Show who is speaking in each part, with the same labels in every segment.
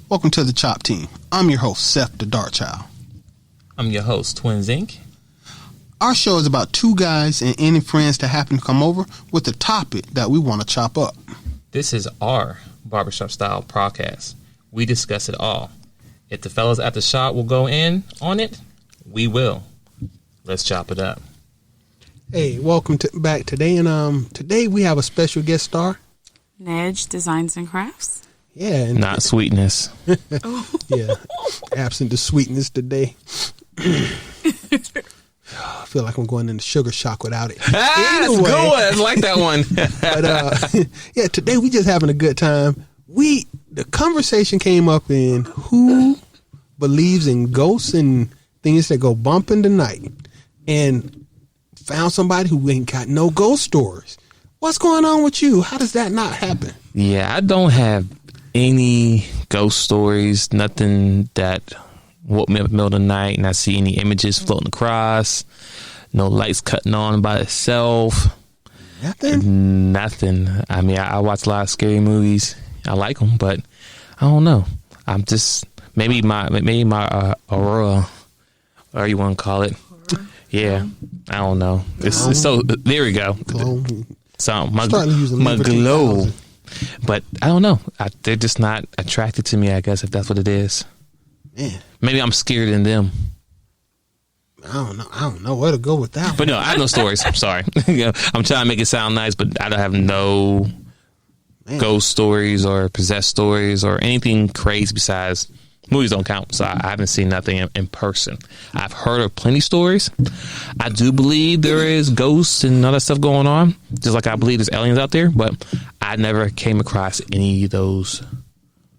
Speaker 1: Welcome to the Dachop team. I'm your host, Seth the Dart Child.
Speaker 2: I'm your host, twinsinc.
Speaker 1: Our show is about two guys and any friends that happen to come over with a topic that we want to chop up.
Speaker 2: This is our barbershop style podcast. We discuss it all. If the fellas at the shop will go in on it, we will. Let's chop it up.
Speaker 1: Hey, welcome back today. And today we have a special guest star.
Speaker 3: Nedge Designs and Crafts.
Speaker 1: Yeah. And
Speaker 2: Not sweetness.
Speaker 1: Yeah. Absent the sweetness today. I feel like I'm going into sugar shock without it.
Speaker 2: That's a good one. I like that one.
Speaker 1: But yeah, today we just having a good time. The conversation came up in who believes in ghosts and things that go bump in the night, and found somebody who ain't got no ghost stories. What's going on with you? How does that not happen?
Speaker 2: Yeah, I don't have any ghost stories, nothing that woke me up in the middle of the night and I see any images floating across, no lights cutting on by itself. Nothing. I mean, I watch a lot of scary movies. I like them, but I don't know. I'm just, maybe my aurora, or you want to call it. Yeah, I don't know. It's so, there we go.
Speaker 1: Glow.
Speaker 2: So my glow. But I don't know. They're just not attracted to me, I guess, if that's what it is.
Speaker 1: Man.
Speaker 2: Maybe I'm scared in them.
Speaker 1: I don't know where to go with that.
Speaker 2: But no, I have no stories. I'm sorry. I'm trying to make it sound nice, but I don't have no ghost stories or possessed stories or anything crazy besides movies don't count. So I haven't seen nothing in person. I've heard of plenty of stories. I do believe there is ghosts and other stuff going on, just like I believe there's aliens out there, but I never came across any of those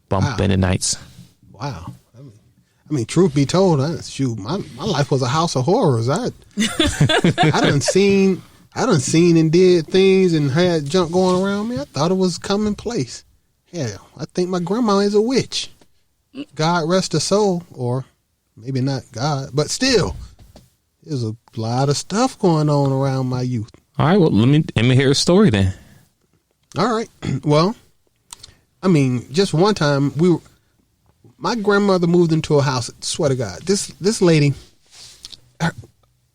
Speaker 2: bump in the nights.
Speaker 1: Wow. I mean, truth be told, my life was a house of horrors. I done seen and did things and had junk going around me. I thought it was commonplace. Hell, I think my grandma is a witch. God rest her soul, or maybe not God, but still, there's a lot of stuff going on around my youth.
Speaker 2: All right, well, let me hear a story then.
Speaker 1: All right, well, I mean, just one time my grandmother moved into a house. Swear to God, this lady,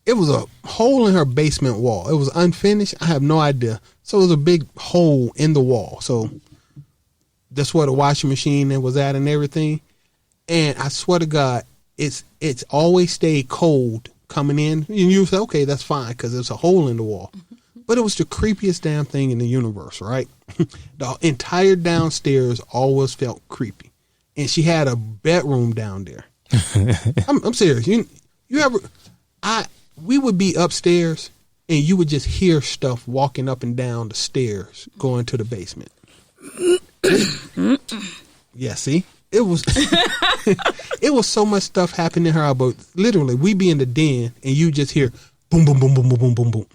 Speaker 1: it was a hole in her basement wall. It was unfinished. I have no idea. So it was a big hole in the wall. So that's where the washing machine was at and everything. And I swear to God, it's always stayed cold coming in. And you say, okay, that's fine because there's a hole in the wall. But it was the creepiest damn thing in the universe, right? The entire downstairs always felt creepy. And she had a bedroom down there. I'm serious. You ever? We would be upstairs and you would just hear stuff walking up and down the stairs going to the basement. Yeah, see, it was it was so much stuff happening in her. But literally, we be in the den and you just hear boom, boom, boom, boom, boom, boom, boom, boom.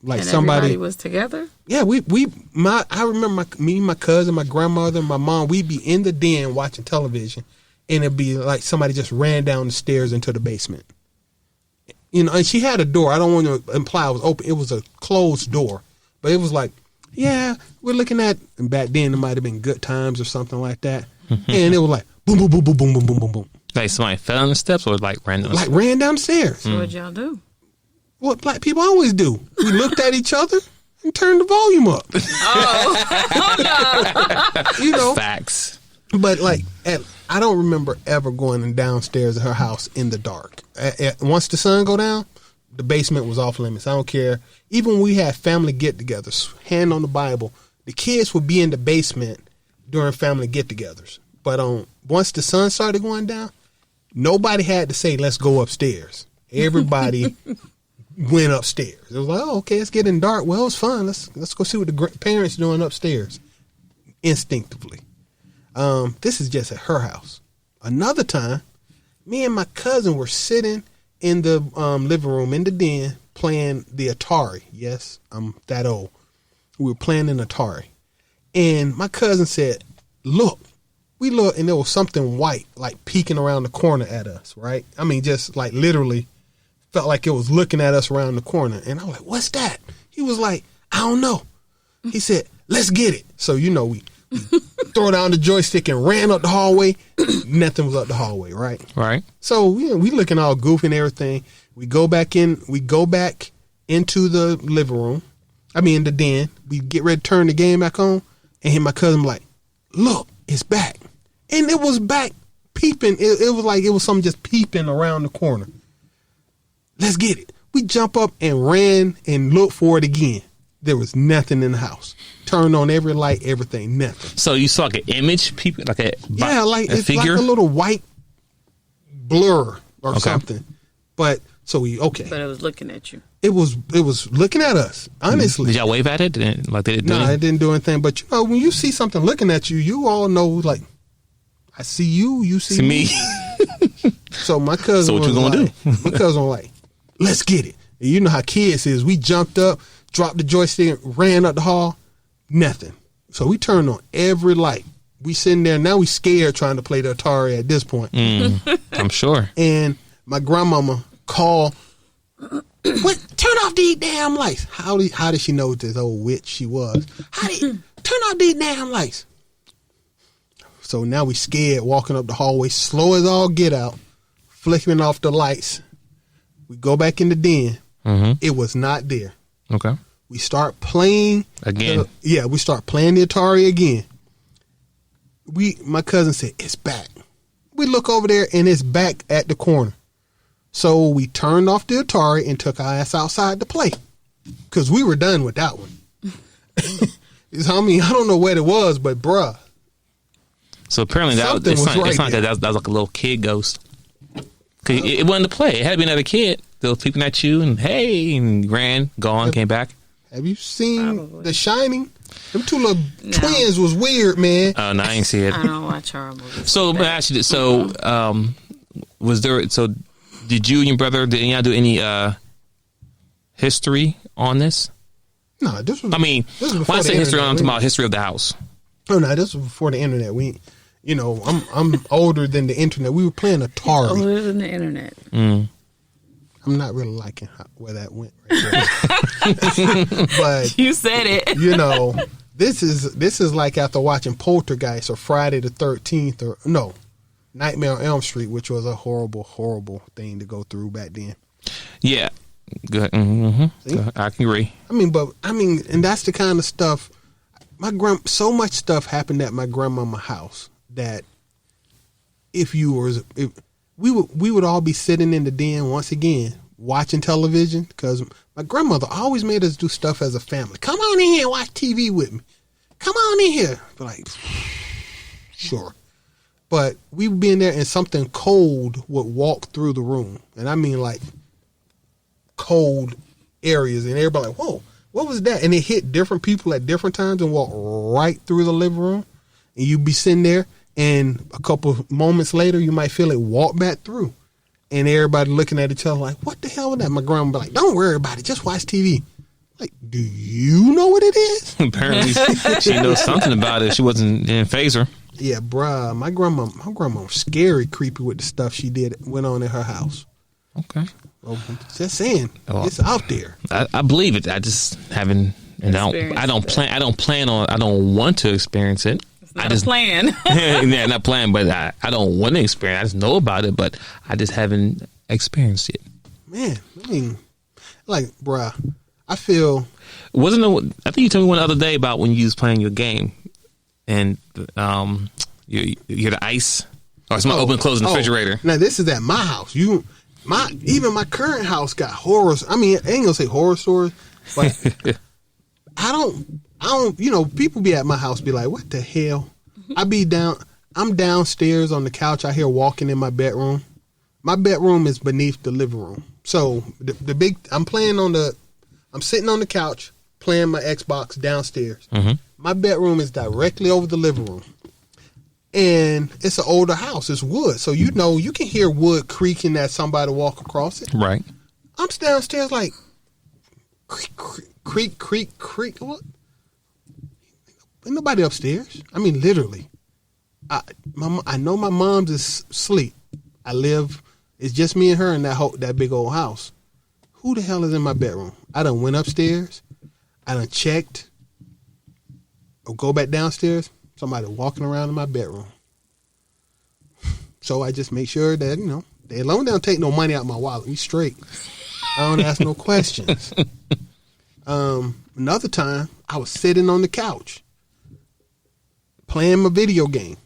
Speaker 1: Like
Speaker 3: and
Speaker 1: somebody
Speaker 3: everybody was together.
Speaker 1: Yeah, I remember me, my cousin, my grandmother, my mom. We'd be in the den watching television, and it'd be like somebody just ran down the stairs into the basement. You know, and she had a door. I don't want to imply it was open. It was a closed door, but it was like, yeah, we're looking at. And back then, it might have been Good Times or something like that. And it was like boom, boom, boom, boom, boom, boom, boom, boom, boom.
Speaker 2: Like somebody fell on the steps or like ran down the stairs?
Speaker 1: Ran down the stairs.
Speaker 3: So what'd y'all do?
Speaker 1: What black people always do. We looked at each other and turned the volume up.
Speaker 3: Oh no.
Speaker 1: You know.
Speaker 2: Facts.
Speaker 1: But like, I don't remember ever going downstairs at her house in the dark. Once the sun go down, the basement was off limits. I don't care. Even when we had family get-togethers, hand on the Bible, the kids would be in the basement during family get-togethers. But once the sun started going down, nobody had to say, let's go upstairs. Everybody went upstairs. It was like, oh, okay, it's getting dark. Well, it's fun. Let's go see what the parents doing upstairs. Instinctively. This is just at her house. Another time, me and my cousin were sitting in the living room in the den playing the Atari. Yes, I'm that old. We were playing an Atari. And my cousin said, look. We looked and there was something white like peeking around the corner at us, right? I mean, just like literally felt like it was looking at us around the corner. And I was like, what's that? He was like, I don't know. He said, let's get it. So, you know, we throw down the joystick and ran up the hallway. Nothing was up the hallway, right?
Speaker 2: Right.
Speaker 1: So we looking all goofy and everything. We go back into the living room. I mean, the den. We get ready to turn the game back on, and hit my cousin like, look, it's back. And it was back peeping. It was like it was something just peeping around the corner. Let's get it. We jump up and ran and looked for it again. There was nothing in the house. Turned on every light, everything, nothing.
Speaker 2: So you saw like an image, people, like a
Speaker 1: it's
Speaker 2: figure?
Speaker 1: like a little white blur or something. But so
Speaker 3: But it was looking at you.
Speaker 1: It was looking at us. Honestly,
Speaker 2: Did y'all wave at it? Like they didn't do anything?
Speaker 1: it didn't do anything. But when you see something looking at you, you all know like, I see you, you see
Speaker 2: me.
Speaker 1: So my cousin.
Speaker 2: So what you gonna do?
Speaker 1: My cousin was like, let's get it. And you know how kids is. We jumped up, dropped the joystick, ran up the hall. Nothing. So we turned on every light. We sitting there. Now we scared trying to play the Atari at this point.
Speaker 2: I'm sure.
Speaker 1: And my grandmama called, what? Turn off these damn lights. How did she know this old witch she was? Turn off these damn lights? So now we scared walking up the hallway, slow as all get out, flickering off the lights. We go back in the den.
Speaker 2: Mm-hmm.
Speaker 1: It was not there.
Speaker 2: Okay.
Speaker 1: We start playing
Speaker 2: Again.
Speaker 1: we start playing the Atari again. My cousin said, it's back. We look over there and it's back at the corner. So we turned off the Atari and took our ass outside to play. Because we were done with that one. I mean, I don't know what it was, but bruh.
Speaker 2: So apparently it's not like that was like a little kid ghost. Cause it wasn't a play. It had to be another kid that was peeping at you and hey, and ran, gone, came back.
Speaker 1: Have you seen The Shining? Them two little twins was weird, man.
Speaker 2: Oh, no, I ain't see it.
Speaker 3: I don't watch horror movies.
Speaker 2: So, but actually, was there? So, did you and your brother? Did y'all do any history on this?
Speaker 1: No, this was.
Speaker 2: I mean, when I say history, I'm talking about history of the house.
Speaker 1: Oh no, this was before the internet. I'm older than the internet. We were playing Atari.
Speaker 3: Older than the internet.
Speaker 1: I'm not really liking where that went right there. But
Speaker 3: You said it.
Speaker 1: this is like after watching Poltergeist or Friday the 13th or Nightmare on Elm Street, which was a horrible, horrible thing to go through back then.
Speaker 2: Yeah, good. Mm-hmm. I can agree.
Speaker 1: And that's the kind of stuff. So much stuff happened at my grandmama's house that we would all be sitting in the den once again watching television because my grandmother always made us do stuff as a family. Come on in here and watch TV with me. Come on in here. But like, sure. But we would be in there and something cold would walk through the room. And I mean like cold areas. And everybody like, whoa, what was that? And it hit different people at different times and walked right through the living room. And you'd be sitting there and a couple moments later you might feel it walk back through. And everybody looking at each other like, what the hell was that? My grandma be like, don't worry about it. Just watch TV. Like, do you know what it is?
Speaker 2: Apparently she knows something about it. She wasn't in phaser.
Speaker 1: Yeah, bruh. My grandma was scary, creepy with the stuff went on in her house.
Speaker 2: Okay.
Speaker 1: Well, just saying, it's out there.
Speaker 2: I believe it. I just haven't, and I don't want to experience it.
Speaker 3: It's not a plan.
Speaker 2: Yeah, not plan, but I don't want to experience. I just know about it, but I just haven't experienced it.
Speaker 1: Man, I mean, like, bruh, I feel.
Speaker 2: I think you told me one other day about when you was playing your game, and you hear the ice or someone open and close the refrigerator.
Speaker 1: Now this is at my house. Even my current house got horrors. I mean, I ain't gonna say horror stories, but I don't. People be at my house be like, what the hell? I'm downstairs on the couch out here walking in my bedroom. My bedroom is beneath the living room. So I'm sitting on the couch playing my Xbox downstairs. Mm-hmm. My bedroom is directly over the living room. And it's an older house. It's wood. So you can hear wood creaking as somebody walk across it.
Speaker 2: Right.
Speaker 1: I'm downstairs like creak. What? Ain't nobody upstairs. I mean, literally. I know my mom's is asleep. It's just me and her in that big old house. Who the hell is in my bedroom? I done went upstairs. I done checked. Or go back downstairs. somebody walking around in my bedroom. So I just make sure that, they long don't take no money out of my wallet. We straight. I don't ask no questions. Another time, I was sitting on the couch playing my video game.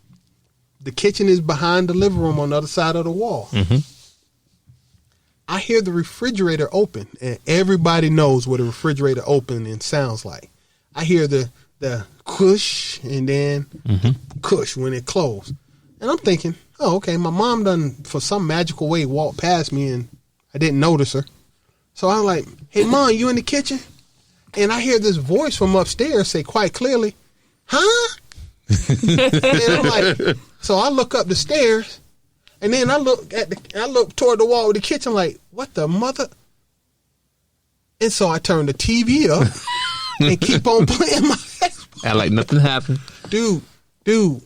Speaker 1: The kitchen is behind the living room on the other side of the wall.
Speaker 2: Mm-hmm.
Speaker 1: I hear the refrigerator open, and everybody knows what a refrigerator opening sounds like. I hear the cush and then cush when it closed. And I'm thinking, oh, okay, my mom done, for some magical way, walked past me and I didn't notice her. So I'm like, hey, Mom, you in the kitchen? And I hear this voice from upstairs say quite clearly, huh? And I'm like, so I look up the stairs, and then I look toward the wall of the kitchen like, what the mother? And so I turn the TV up and keep on playing my Xbox.
Speaker 2: Act like nothing happened.
Speaker 1: Dude,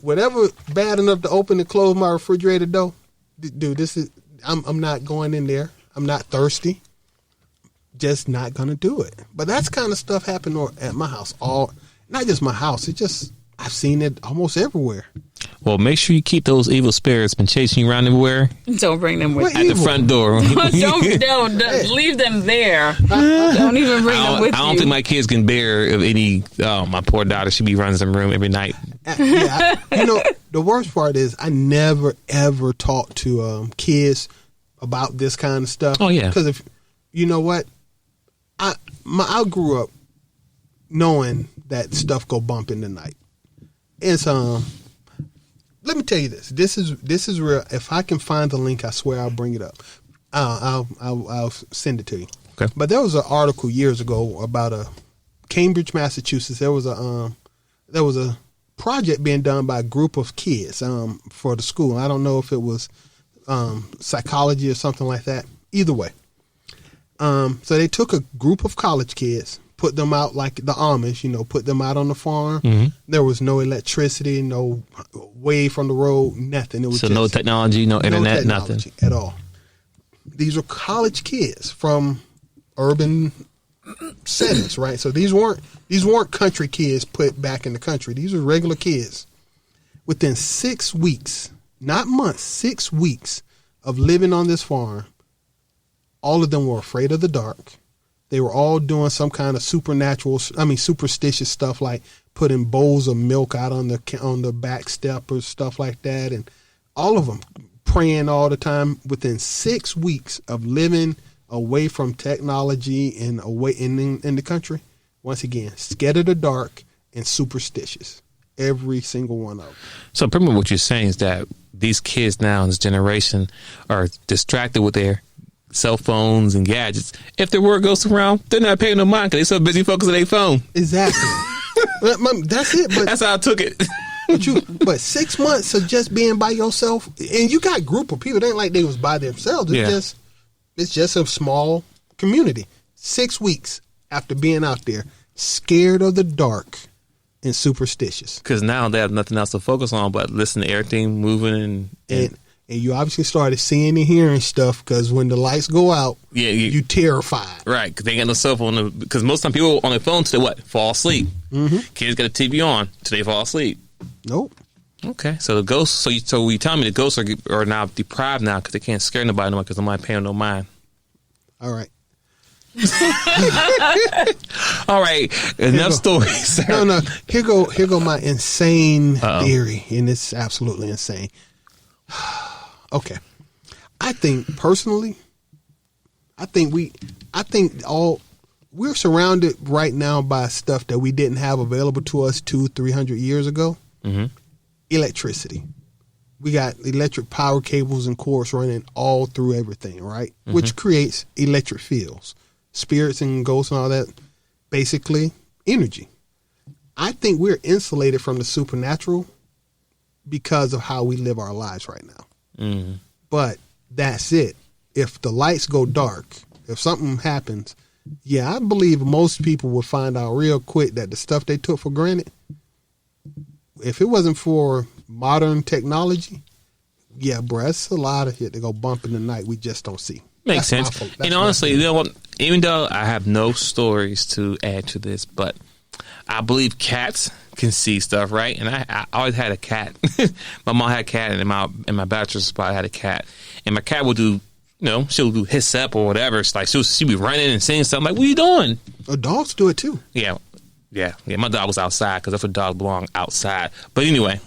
Speaker 1: whatever bad enough to open and close my refrigerator door, dude, I'm not going in there. I'm not thirsty. Just not gonna do it. But that's kind of stuff happened at my house. Not just my house. I've seen it almost everywhere.
Speaker 2: Well, make sure you keep those evil spirits been chasing you around everywhere.
Speaker 3: Don't bring them with
Speaker 2: At
Speaker 3: you.
Speaker 2: the front door.
Speaker 3: Don't leave them there. Don't even bring them with you.
Speaker 2: I don't think my kids can bear of any. Oh, my poor daughter, she be running some room every night.
Speaker 1: The worst part is I never ever talk to kids about this kind of stuff.
Speaker 2: Oh yeah,
Speaker 1: because if you know what, I grew up knowing that stuff go bump in the night. It's let me tell you this. This is real. If I can find the link, I swear I'll bring it up. I'll send it to you.
Speaker 2: Okay.
Speaker 1: But there was an article years ago about Cambridge, Massachusetts. There was a project being done by a group of kids for the school. I don't know if it was psychology or something like that. Either way. So they took a group of college kids, put them out like the Amish, put them out on the farm. Mm-hmm. There was no electricity, no way from the road, nothing. It was
Speaker 2: so no technology, no internet, nothing
Speaker 1: at all. These were college kids from urban settings, right? So these weren't country kids put back in the country. These were regular kids. Within 6 weeks, not months, 6 weeks of living on this farm, all of them were afraid of the dark. They were all doing some kind of superstitious stuff like putting bowls of milk out on the back step or stuff like that. And all of them praying all the time. Within 6 weeks of living away from technology and away in the country, once again, scared of the dark and superstitious. Every single one of them.
Speaker 2: So pretty much what you're saying is that these kids now in this generation are distracted with their cell phones and gadgets. If the word goes around, they're not paying no mind because they're so busy focusing on their phone.
Speaker 1: Exactly. That's it. But
Speaker 2: that's how I took it.
Speaker 1: but 6 months of just being by yourself, and you got a group of people. It ain't like they was by themselves. It's just a small community. 6 weeks after being out there, scared of the dark and superstitious.
Speaker 2: Because now they have nothing else to focus on but listen to everything moving and you obviously started seeing and hearing stuff because when the lights go out, you terrified. Right, because they ain't got no cell phone. Because most time people on their phone till what? Fall asleep. Mm-hmm. Kids got a TV on till they fall asleep.
Speaker 1: Nope.
Speaker 2: Okay, so the ghosts. So you tell me the ghosts are now deprived now because they can't scare nobody no more because nobody paying no mind.
Speaker 1: All right.
Speaker 2: All right. Enough stories. Sir.
Speaker 1: No. Here go my insane theory, and it's absolutely insane. Okay, I think personally, we're surrounded right now by stuff that we didn't have available to us 200-300 years ago. Mm-hmm. Electricity. We got electric power cables and cords running all through everything, right? Mm-hmm. Which creates electric fields, spirits and ghosts and all that. Basically, energy. I think we're insulated from the supernatural because of how we live our lives right now. Mm-hmm. But that's it. If the lights go dark, if something happens, I believe most people would find out real quick that the stuff they took for granted, if it wasn't for modern technology, bro, it's a lot of shit that go bump in the night we just don't see.
Speaker 2: Makes sense. And honestly, you know what? Even though I have no stories to add to this, but I believe cats can see stuff, right? And I always had a cat. My mom had a cat, and in my bachelor's spot, I had a cat. And my cat would do, she'll do hiss up or whatever. It's like she'll be running and saying something like, "What are you doing?"
Speaker 1: Dogs do it too.
Speaker 2: Yeah. My dog was outside because that's what dogs belong, outside. But anyway,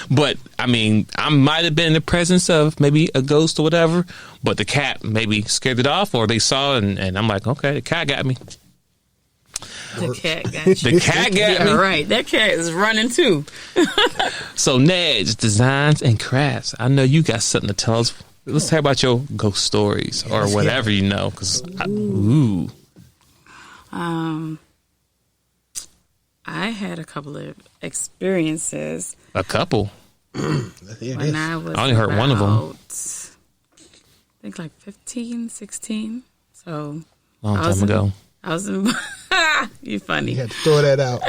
Speaker 2: but I mean, I might have been in the presence of maybe a ghost or whatever. But the cat maybe scared it off, or they saw it, and I'm like, okay, the cat got me.
Speaker 3: The cat got you.
Speaker 2: The cat got me.
Speaker 3: Right. That cat is running too.
Speaker 2: So, Nedge, Designs and Crafts. I know you got something to tell us. Let's talk about your ghost stories or whatever you know.
Speaker 3: I had a couple of experiences.
Speaker 2: A couple?
Speaker 3: When I was
Speaker 2: I only heard one of them.
Speaker 3: I think like 15, 16. So
Speaker 2: Long time ago.
Speaker 3: I was in. You funny.
Speaker 1: You had to throw that out.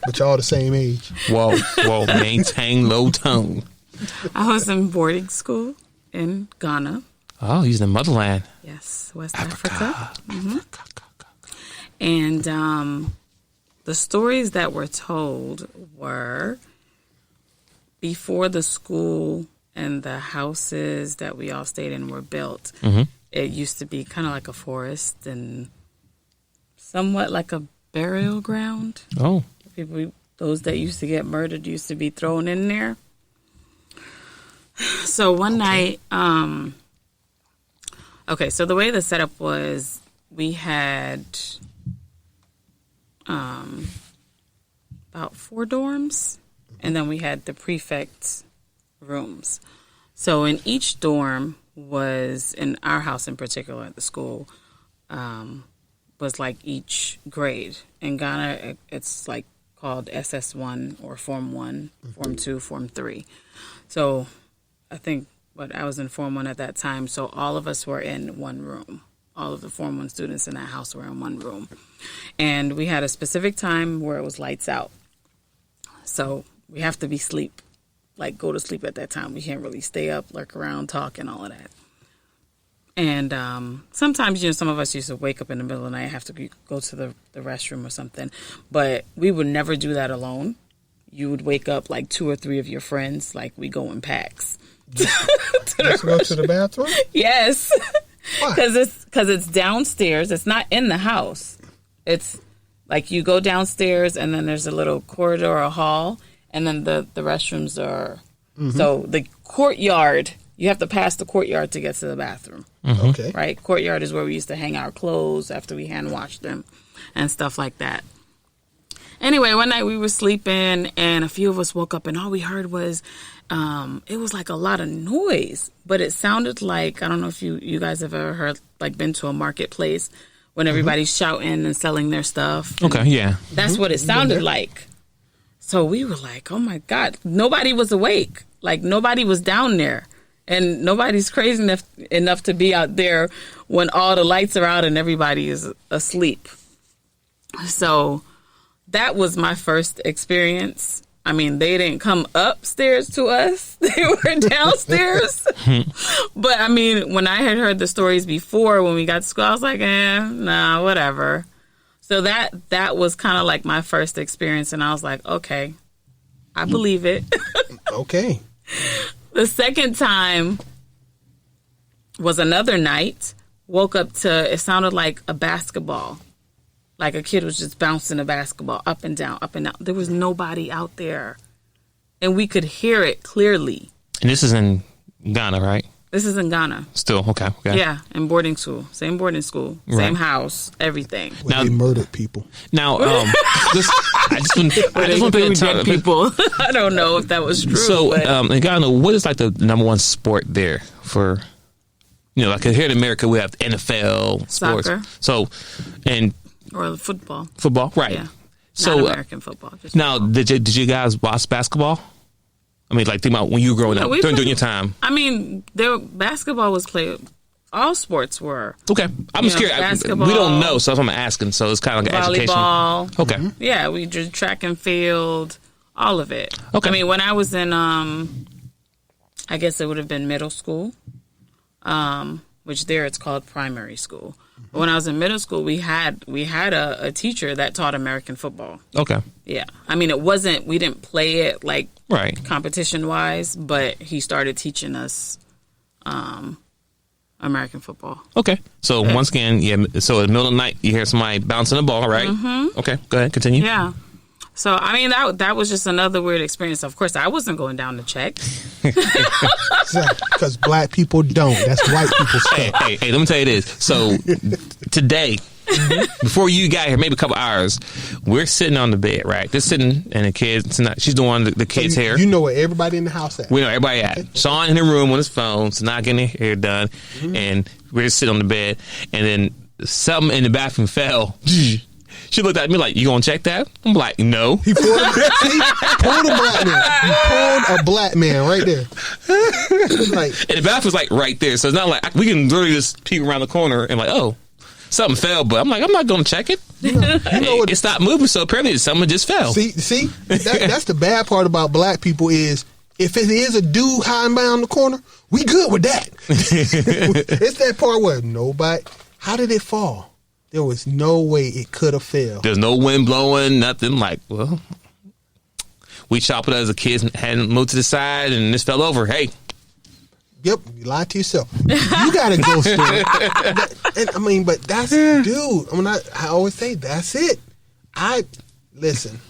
Speaker 1: But y'all the same age.
Speaker 2: Whoa. Maintain low tone.
Speaker 3: I was in boarding school in Ghana.
Speaker 2: Oh, he's in the motherland.
Speaker 3: Yes, West Africa. And the stories that were told were before the school and the houses that we all stayed in were built. Mm-hmm. It used to be kind of like a forest and somewhat like a burial ground.
Speaker 2: Oh.
Speaker 3: Those that used to get murdered used to be thrown in there. So one night, so the way the setup was, we had about 4 dorms, and then we had the prefect's rooms. So in each dorm was, in our house in particular at the school, was like each grade. In Ghana, it's like called SS1 or Form 1, Form 2, Form 3. So I think I was in Form 1 at that time, so all of us were in one room. All of the Form 1 students in that house were in one room. And we had a specific time where it was lights out. So we have to be go to sleep at that time. We can't really stay up, lurk around, talk, and all of that. And sometimes, some of us used to wake up in the middle of the night, have to go to the restroom or something. But we would never do that alone. You would wake up like 2 or 3 of your friends, like we go in packs.
Speaker 1: Let's go to the bathroom?
Speaker 3: Yes.
Speaker 1: Why?
Speaker 3: Because it's downstairs. It's not in the house. It's like you go downstairs and then there's a little corridor or hall, and then the restrooms are. Mm-hmm. So the courtyard, you have to pass the courtyard to get to the bathroom.
Speaker 2: Mm-hmm.
Speaker 1: Okay.
Speaker 3: Right? Courtyard is where we used to hang our clothes after we hand washed them and stuff like that. Anyway, one night we were sleeping and a few of us woke up and all we heard was, it was like a lot of noise, but it sounded like, I don't know if you guys have ever heard, like been to a marketplace when everybody's shouting and selling their stuff.
Speaker 2: Okay, yeah.
Speaker 3: That's what it sounded like. So we were like, oh my God, nobody was awake. Like nobody was down there. And nobody's crazy enough to be out there when all the lights are out and everybody is asleep. So that was my first experience. I mean, they didn't come upstairs to us. They were downstairs. But, I mean, when I had heard the stories before when we got to school, I was like, nah, whatever. So that was kind of like my first experience. And I was like, okay, I believe it.
Speaker 1: Okay.
Speaker 3: The second time was another night. Woke up to, it sounded like a basketball. Like a kid was just bouncing a basketball up and down, up and down. There was nobody out there. And we could hear it clearly.
Speaker 2: And this is in Ghana, right?
Speaker 3: This is in Ghana.
Speaker 2: Still, okay.
Speaker 3: Yeah, in boarding school. Same boarding school. Same
Speaker 2: Right.
Speaker 3: house. Everything.
Speaker 1: Now, they murdered people.
Speaker 2: Now, I just want to
Speaker 3: dead people. I don't know if that was true.
Speaker 2: So,
Speaker 3: but
Speaker 2: in Ghana, what is like the number one sport there for, like here in America, we have NFL, sports.
Speaker 3: Soccer.
Speaker 2: So, and
Speaker 3: or football.
Speaker 2: Football, right.
Speaker 3: Yeah.
Speaker 2: So,
Speaker 3: Not American football. Just
Speaker 2: now,
Speaker 3: football.
Speaker 2: did you guys watch basketball? I mean, like, think about when you were growing up, during your time.
Speaker 3: I mean, basketball was played. All sports were.
Speaker 2: Okay. I'm just curious.
Speaker 3: Basketball,
Speaker 2: we don't know, so that's what I'm asking. So it's kind of like an education.
Speaker 3: Volleyball.
Speaker 2: Okay.
Speaker 3: Mm-hmm. Yeah, we did track and field, all of it.
Speaker 2: Okay.
Speaker 3: I mean, when I was in, I guess it would have been middle school, which there it's called primary school. When I was in middle school, we had a teacher that taught American football.
Speaker 2: Okay.
Speaker 3: Yeah. I mean, we didn't play it like
Speaker 2: Right.
Speaker 3: competition-wise, but he started teaching us American football.
Speaker 2: Okay. So once again, so in the middle of the night, you hear somebody bouncing the ball, right? Mm-hmm. Okay. Go ahead. Continue.
Speaker 3: Yeah. So, I mean, that was just another weird experience. Of course, I wasn't going down to check.
Speaker 1: Because black people don't. That's white people stuff.
Speaker 2: Hey, let me tell you this. So today, before you got here, maybe a couple hours, we're sitting on the bed, right? Just sitting, and the kids, she's doing the kids' hair.
Speaker 1: You know where everybody in the house at.
Speaker 2: We know everybody at. Sean in the room on his phone, so not getting her hair done, and we're just sitting on the bed, and then something in the bathroom fell. She looked at me like, "You gonna check that?" I'm like, "No."
Speaker 1: He pulled a black man. He pulled a black man right there. Like,
Speaker 2: and the bathroom's like right there, so it's not like we can literally just peek around the corner and like, oh, something fell. But I'm like, I'm not gonna check it. It stopped moving, so apparently something just fell.
Speaker 1: See, that's the bad part about black people is if it is a dude hiding behind the corner, we good with that. It's that part where nobody. How did it fall? There was no way it could have failed.
Speaker 2: There's no wind blowing, nothing. Like, well, we chopped it as a kid and hadn't moved to the side, and this fell over. Hey.
Speaker 1: Yep, you lied to yourself. You got a ghost story. But that's, dude, I always say, that's it. Listen,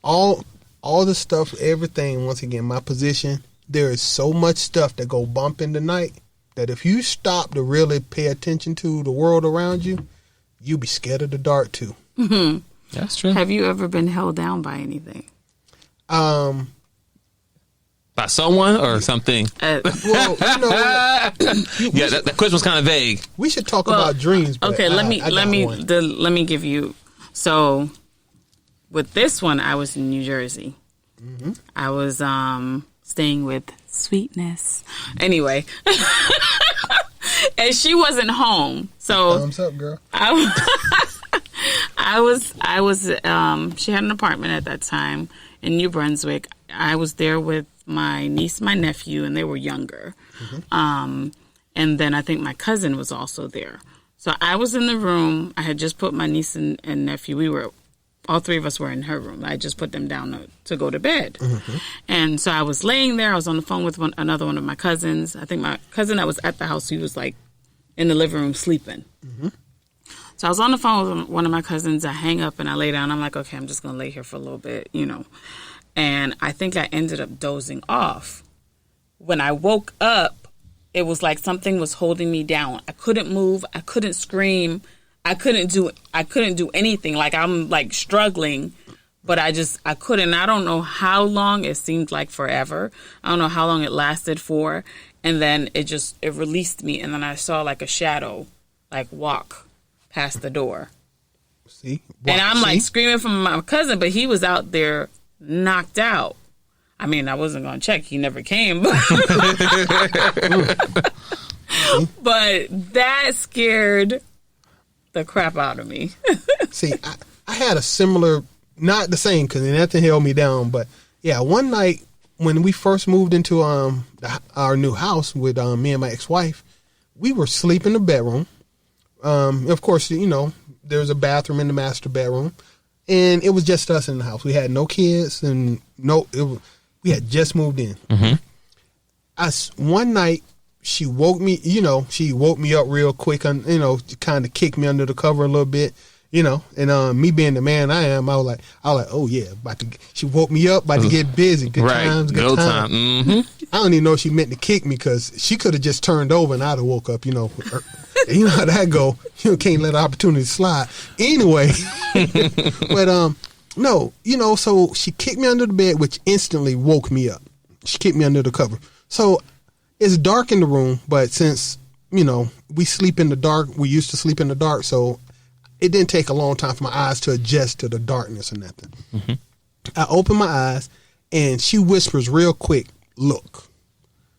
Speaker 1: all the stuff, everything, once again, my position, there is so much stuff that go bump in the night that if you stop to really pay attention to the world around you, you be scared of the dark too.
Speaker 3: Mm-hmm.
Speaker 2: That's true.
Speaker 3: Have you ever been held down by anything?
Speaker 2: By someone or something?
Speaker 1: Well, that
Speaker 2: question was kind of vague.
Speaker 1: We should talk about dreams. But
Speaker 3: okay, let me give you. So, with this one, I was in New Jersey. Mm-hmm. I was staying with Sweetness. Anyway. And she wasn't home, so
Speaker 1: thumbs up, girl.
Speaker 3: I was. She had an apartment at that time in New Brunswick. I was there with my niece, my nephew, and they were younger. Mm-hmm. And then I think my cousin was also there. So I was in the room. I had just put my niece and nephew. All three of us were in her room. I just put them down to go to bed. Mm-hmm. And so I was laying there. I was on the phone with another one of my cousins. I think my cousin that was at the house, he was like in the living room sleeping. Mm-hmm. So I was on the phone with one of my cousins. I hang up and I lay down. I'm like, okay, I'm just going to lay here for a little bit, And I think I ended up dozing off. When I woke up, it was like something was holding me down. I couldn't move. I couldn't scream. I couldn't do anything. Like I'm like struggling, but I couldn't. I don't know how long. It seemed like forever. I don't know how long it lasted for. And then it released me. And then I saw like a shadow, like walk past the door.
Speaker 1: See?
Speaker 3: And I'm like screaming from my cousin, but he was out there knocked out. I mean, I wasn't going to check. He never came. But that scared the crap out of me.
Speaker 1: See, I had a similar, not the same because nothing held me down, but yeah, one night when we first moved into our new house with me and my ex-wife, we were sleeping in the bedroom. Of course, there was a bathroom in the master bedroom, and it was just us in the house. We had no kids, and we had just moved in. Mm-hmm. One night, she woke me, she woke me up real quick, and, kind of kicked me under the cover a little bit, and me being the man I am, I was like, oh yeah, she woke me up, about to get busy. Good times, good time. Mm-hmm. I don't even know if she meant to kick me because she could have just turned over and I'd have woke up, You know how that go. You can't let the opportunity slide. Anyway, but no, so she kicked me under the bed, which instantly woke me up. She kicked me under the cover. So it's dark in the room, but since, we sleep in the dark, we used to sleep in the dark, so it didn't take a long time for my eyes to adjust to the darkness or nothing. Mm-hmm. I open my eyes, and she whispers real quick, "Look."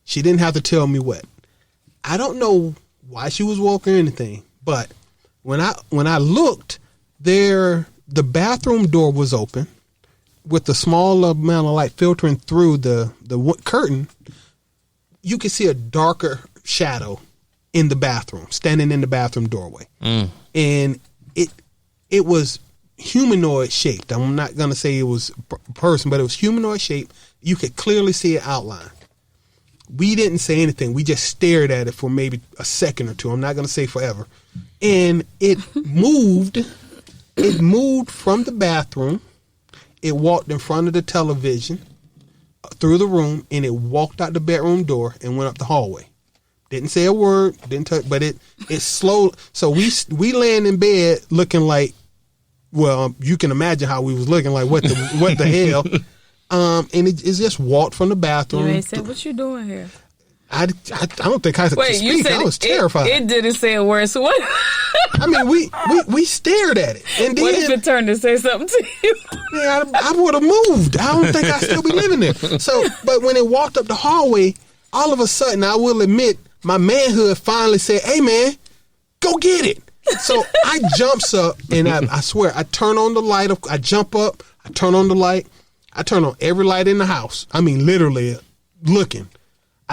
Speaker 1: She didn't have to tell me what. I don't know why she was woke or anything, but when I looked, the bathroom door was open with a small amount of light filtering through the curtain. You could see a darker shadow in the bathroom, standing in the bathroom doorway. And it was humanoid shaped. I'm not going to say it was a person, but it was humanoid shaped. You could clearly see it outlined. We didn't say anything. We just stared at it for maybe a second or two. I'm not going to say forever. And it moved. It moved from the bathroom. It walked in front of the television, through the room, and it walked out the bedroom door and went up the hallway. Didn't say a word, didn't touch, but it slowed. So we laying in bed looking like, well, you can imagine how we was looking like, what the hell? And it just walked from the bathroom.
Speaker 3: You ain't said, what you doing here?
Speaker 1: I don't think I could
Speaker 3: Wait,
Speaker 1: speak.
Speaker 3: you said
Speaker 1: I was terrified.
Speaker 3: It didn't say a word. So what?
Speaker 1: I mean, we stared at it, and then
Speaker 3: What if it turned to say something to you?
Speaker 1: Yeah, I would have moved. I don't think I'd still be living there. So, but when it walked up the hallway, all of a sudden, I will admit, my manhood finally said, "Hey, man, go get it." So I jumps up, and I swear, I turn on the light. I jump up, I turn on the light. I turn on every light in the house. I mean, literally looking.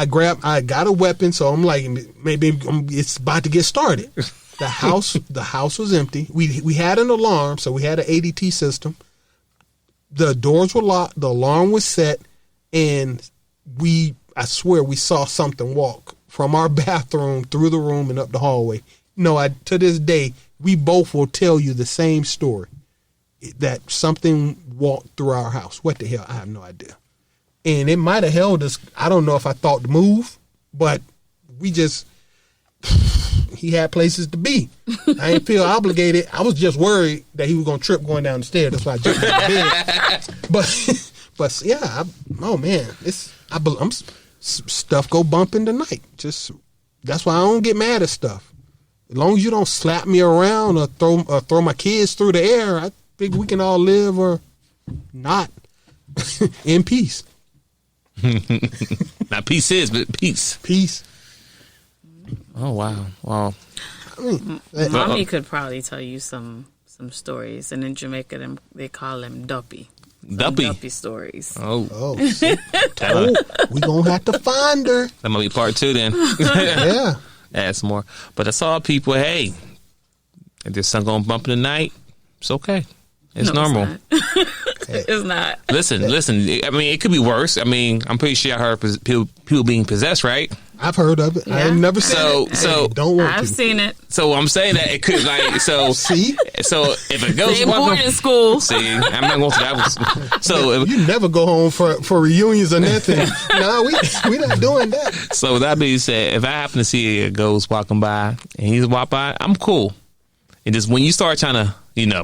Speaker 1: I got a weapon, so I'm like, maybe it's about to get started. The house was empty. We had an alarm, so we had an ADT system. The doors were locked. The alarm was set, and I swear we saw something walk from our bathroom through the room and up the hallway. No, to this day, we both will tell you the same story, that something walked through our house. What the hell? I have no idea. And it might have held us. I don't know if I thought to move, but he had places to be. I didn't feel obligated. I was just worried that he was going to trip going down the stairs. That's why I jumped out of bed. But yeah, oh man, stuff go bump in the night. That's why I don't get mad at stuff. As long as you don't slap me around or throw my kids through the air, I think we can all live or not in peace.
Speaker 2: Not pieces, but peace.
Speaker 1: Peace.
Speaker 2: Oh wow! Wow.
Speaker 3: Mommy could probably tell you some stories, and in Jamaica they call them duppy. Duppy stories.
Speaker 2: Oh,
Speaker 1: we gonna have to find her.
Speaker 2: That might be part 2 then.
Speaker 1: Yeah.
Speaker 2: Add some more. But I saw people. Hey, if there's something gonna bump in the night, it's okay. It's normal.
Speaker 3: It's not.
Speaker 2: Listen. I mean, it could be worse. I mean, I'm pretty sure I heard people being possessed, right?
Speaker 1: I've heard of it.
Speaker 3: Yeah.
Speaker 1: I ain't never seen it.
Speaker 2: So
Speaker 1: don't want
Speaker 3: I've
Speaker 1: to.
Speaker 3: seen it.
Speaker 2: So I'm saying that it could
Speaker 1: See?
Speaker 2: So if it goes
Speaker 3: They board in school.
Speaker 2: See, I'm not going to that. So
Speaker 1: you never go home for reunions or nothing. No, we not doing that.
Speaker 2: So with that being said, if I happen to see a ghost walking by and he's walk by, I'm cool. And just when you start trying to,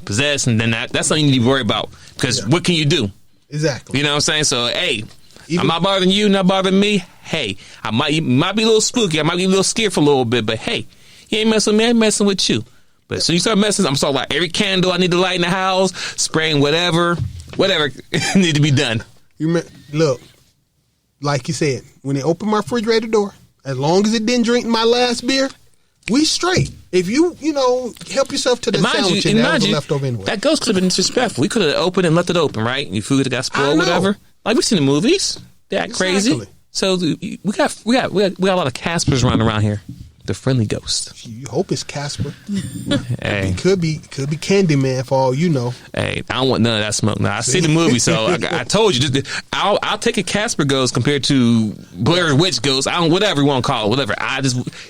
Speaker 2: possess, and then that's something you need to worry about, because what can you do?
Speaker 1: Exactly.
Speaker 2: You know what I'm saying? So hey, I'm not bothering you, not bothering me. Hey, you might be a little spooky. I might be a little scared for a little bit, but hey, you ain't messing with me. I'm messing with you. But so you start messing, I'm starting like every candle I need to light in the house, spraying whatever need to be done.
Speaker 1: Look, like you said, when they open my refrigerator door, as long as it didn't drink my last beer, we straight. If you help yourself to the sandwich and that was left over anyway.
Speaker 2: That ghost could have been disrespectful. We could have opened and left it open, right? Your food got spoiled, whatever. Like we've seen the movies. That crazy. So we got a lot of Caspers running around here. The friendly ghost.
Speaker 1: You hope it's Casper.
Speaker 2: Hey.
Speaker 1: It could be Candyman for all you know.
Speaker 2: Hey, I don't want none of that smoke. Now I see the movie, so I told you. I'll take a Casper ghost compared to Blair Witch ghost. Whatever you want to call it, whatever.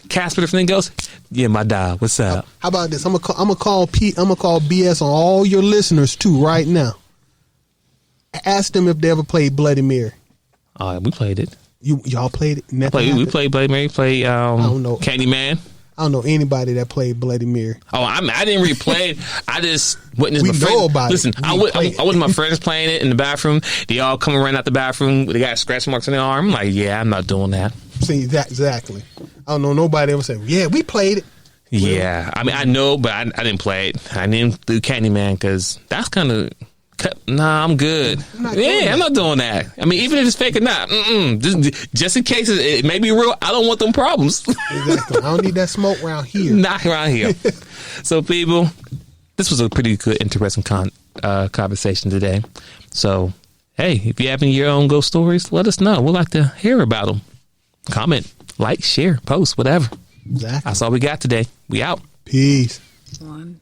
Speaker 2: Casper the friendly ghost. Yeah, my dog. What's up?
Speaker 1: How about this? I'm gonna call BS on all your listeners too right now. Ask them if they ever played Bloody Mary.
Speaker 2: We played it.
Speaker 1: Y'all played it?
Speaker 2: We played Bloody Mary. Played
Speaker 1: I don't know.
Speaker 2: Candyman.
Speaker 1: I don't know anybody that played Bloody Mary.
Speaker 2: Oh, I didn't really play it. I just witnessed
Speaker 1: we
Speaker 2: my
Speaker 1: know
Speaker 2: friends.
Speaker 1: about
Speaker 2: Listen,
Speaker 1: it.
Speaker 2: I was my friends playing it in the bathroom. They all come around out the bathroom. They got scratch marks on their arm. I'm like, yeah, I'm not doing that.
Speaker 1: See, that exactly. I don't know nobody ever say, yeah, we played it.
Speaker 2: Yeah, I mean, I know, but I didn't play it. I didn't do Candyman because that's kind of... Nah, I'm good. I'm not doing that. I mean, even if it's fake or not, just in case it may be real, I don't want them problems.
Speaker 1: Exactly. I don't need that smoke around here.
Speaker 2: Not around here. So, people, this was a pretty good, interesting conversation today. So, hey, if you have any of your own ghost stories, let us know. We'd like to hear about them. Comment, like, share, post, whatever.
Speaker 1: Exactly.
Speaker 2: That's all we got today. We out.
Speaker 1: Peace.
Speaker 3: One.